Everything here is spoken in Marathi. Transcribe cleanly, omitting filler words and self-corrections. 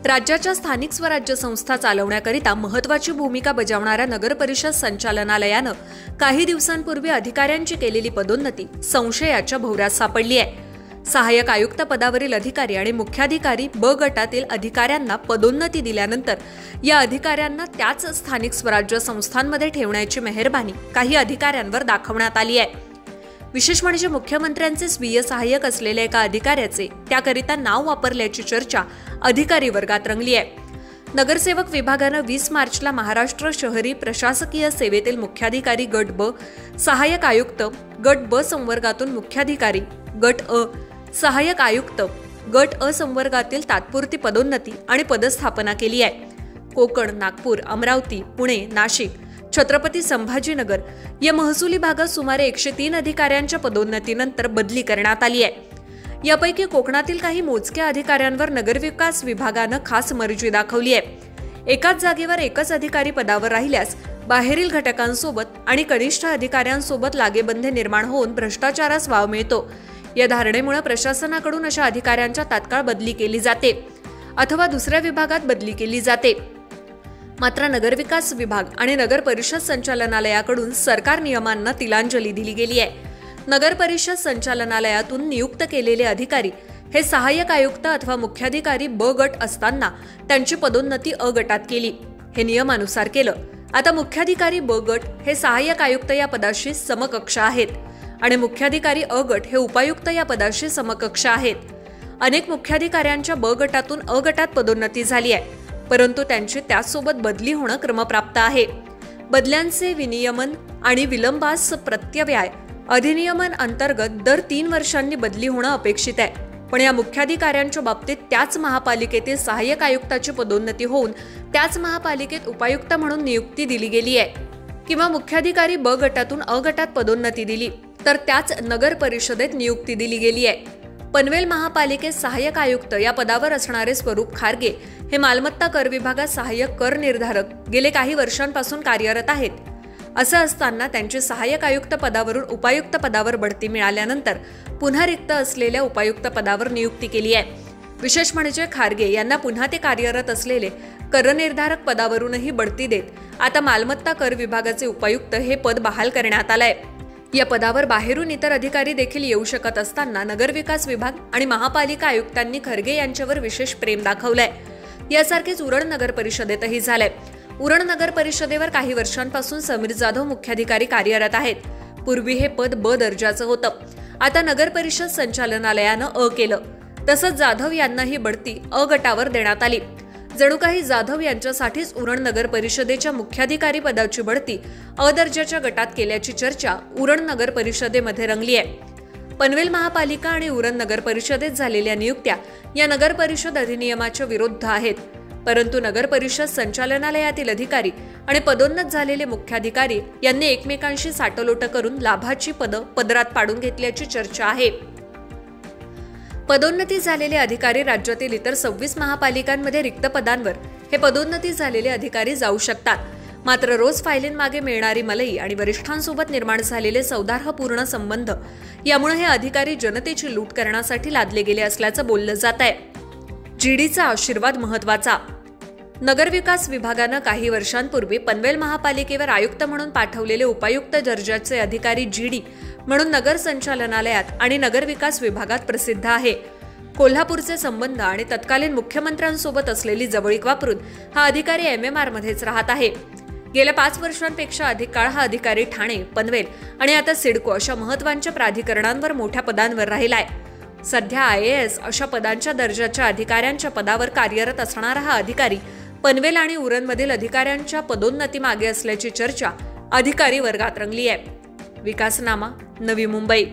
राज्याच्या स्थानिक स्वराज्य संस्था चालवण्याकरिता महत्त्वाची भूमिका बजावणाऱ्या नगर परिषद संचालनालयानं काही दिवसांपूर्वी अधिकाऱ्यांची केलेली पदोन्नती संशयाच्या भोवऱ्यात सापडली आहे। सहाय्यक आयुक्त पदावरील अधिकारी आणि मुख्याधिकारी ब गटातील अधिकाऱ्यांना पदोन्नती दिल्यानंतर या अधिकाऱ्यांना त्याच स्थानिक स्वराज्य संस्थांमध्ये ठेवण्याची मेहरबानी काही अधिकाऱ्यांवर दाखवण्यात आली आहे। विशेष म्हणजे मुख्यमंत्र्यांचे स्वीय सहाय्यक असलेल्या एका अधिकाऱ्याचे त्याकरिता नाव वापरल्याची चर्चा अधिकारी वर्गात रंगली आहे। नगरसेवक विभागानं 20 मार्चला महाराष्ट्र शहरी प्रशासकीय सेवेतील मुख्याधिकारी गट ब, सहाय्यक आयुक्त गट ब संवर्गातून मुख्याधिकारी गट अ, सहाय्यक आयुक्त गट अ संवर्गातील तात्पुरती पदोन्नती आणि पदस्थापना केली आहे। कोकण, नागपूर, अमरावती, पुणे, नाशिक, छत्रपती संभाजीनगर या महसुली भागात सुमारे 103 अधिकाऱ्यांच्या पदोन्नतीनंतर बदली करण्यात आली आहे। यापैकी कोकणातील काही मोजक्या अधिकाऱ्यांवर नगरविकास विभागानं खास मर्जी दाखवली आहे। एकाच जागेवर एकच अधिकारी पदावर राहिल्यास बाहेरील घटकांसोबत आणि कनिष्ठ अधिकाऱ्यांसोबत लागेबंधे निर्माण होऊन भ्रष्टाचारास वाव मिळतो। या धारणेमुळे प्रशासनाकडून अशा अधिकाऱ्यांच्या तात्काळ बदली केली जाते अथवा दुसऱ्या विभागात बदली केली जाते। मात्र नगरविकास विभाग आणि नगर परिषद संचालनालयाकडून सरकार नियमांना तिलांजली दिली गेली आहे। नगर परिषद संचालनालयातून नियुक्त केलेले अधिकारी हे सहाय्यक आयुक्त अथवा मुख्याधिकारी ब गट असताना त्यांची पदोन्नती अ गटात केली, हे नियमानुसार केलं। आता मुख्याधिकारी ब गट हे सहाय्यक आयुक्त या पदाशी समकक्ष आहेत आणि मुख्याधिकारी अ गट हे उपायुक्त या पदाशी समकक्ष आहेत। अनेक मुख्याधिकाऱ्यांच्या ब गटातून अ गटात पदोन्नती झाली आहे, परंतु त्यांची त्याचसोबत बदली होणं क्रमप्राप्त आहे। बदल्यांचे विनियमन आणि विलंबास प्रत्यव्यय अधिनियमन अंतर्गत दर 3 वर्षांनी बदली होणं अपेक्षित आहे। पण या मुख्याधिकाऱ्यांच्या बाबतीत त्याच महापालिकेतील सहाय्यक आयुक्ताची पदोन्नती होऊन त्याच महापालिकेत उपायुक्त म्हणून नियुक्ती दिली गेली आहे किंवा मुख्याधिकारी ब गटातून अ गटात पदोन्नती दिली तर त्याच नगर परिषदेत नियुक्ती दिली गेली आहे। पनवेल महापालिकेत सहाय्यक आयुक्त या पदावर असणारे स्वरूप खारगे हे मालमत्ता कर विभागात सहाय्यक कर निर्धारक गेले काही वर्षांपासून कार्यरत आहेत। असं असताना त्यांची सहाय्यक आयुक्त पदावरून उपायुक्त पदावर बढती मिळाल्यानंतर पुन्हा रिक्त असलेल्या उपायुक्त पदावर नियुक्ती केली आहे। विशेष म्हणजे खारगे यांना पुन्हा ते कार्यरत असलेले कर निर्धारक पदावरूनही बढती देत आता मालमत्ता कर विभागाचे उपायुक्त हे पद बहाल करण्यात आलंय। या पदावर बाहेरून इतर अधिकारी देखील येऊ शकत असताना नगरविकास विभाग आणि महापालिका आयुक्तांनी खरगे यांच्यावर विशेष प्रेम दाखवलंय। यासारखेच उरण नगर परिषदेतही झालंय। उरण नगर परिषदेवर काही वर्षांपासून समीर जाधव मुख्याधिकारी कार्यरत आहेत। पूर्वी हे पद ब दर्जाचं होतं, आता नगर परिषद संचालनालयानं अ केलं। तसंच जाधव यांना ही बढती अ गटावर देण्यात आली। जणू काही जाधव यांच्यासाठीच उरण नगर परिषदेच्या मुख्याधिकारी पदाची बढती अ दर्जाच्या गटात केल्याची चर्चा उरण नगर परिषदेमध्ये रंगली आहे। पनवेल महापालिका आणि उरण नगर परिषदेत झालेल्या नियुक्त्या या नगर परिषद अधिनियमाच्या विरुद्ध आहेत, परंतु नगर परिषद संचालनालयातील अधिकारी आणि पदोन्नत झालेले मुख्याधिकारी यांनी एकमेकांशी साटलोट करून लाभाची पदं पदरात पाडून घेतल्याची चर्चा आहे। पदोन्नती झालेले अधिकारी राज्यातील इतर 26 महापालिकांमध्ये रिक्त पदांवर हे पदोन्नती झालेले अधिकारी जाऊ शकतात। मात्र रोज फायलींमागे मिळणारी मलई आणि वरिष्ठांसोबत निर्माण झालेले सौहार्दपूर्ण संबंध यामुळे हे अधिकारी जनतेची लूट करण्यासाठी लादले गेले असल्याचं बोललं जात आहे। जीडीचा आशीर्वाद महत्वाचा। नगरविकास विभागानं काही वर्षांपूर्वी पनवेल महापालिकेवर आयुक्त म्हणून पाठवलेले उपायुक्त दर्जाचे अधिकारी जीडी म्हणून नगर संचालनालयात आणि नगरविकास विभागात प्रसिद्ध आहे। कोल्हापूरचे संबंध आणि तत्कालीन मुख्यमंत्र्यांसोबत असलेली जवळीक वापरून हा अधिकारी MMR मध्येच राहत आहे। गेल्या 5 वर्षांपेक्षा अधिक काळ हा अधिकारी ठाणे, पनवेल आणि आता सिडको अशा महत्त्वाच्या प्राधिकरणांवर मोठ्या पदांवर राहिलाय। सध्या IAS अशा पदांच्या दर्जाच्या अधिकाऱ्यांच्या पदावर कार्यरत असणारा हा अधिकारी पनवेल आणि उरणमधील अधिकाऱ्यांच्या पदोन्नती मागे असल्याची चर्चा अधिकारी वर्गात रंगली आहे। विकासनामा, नवी मुंबई।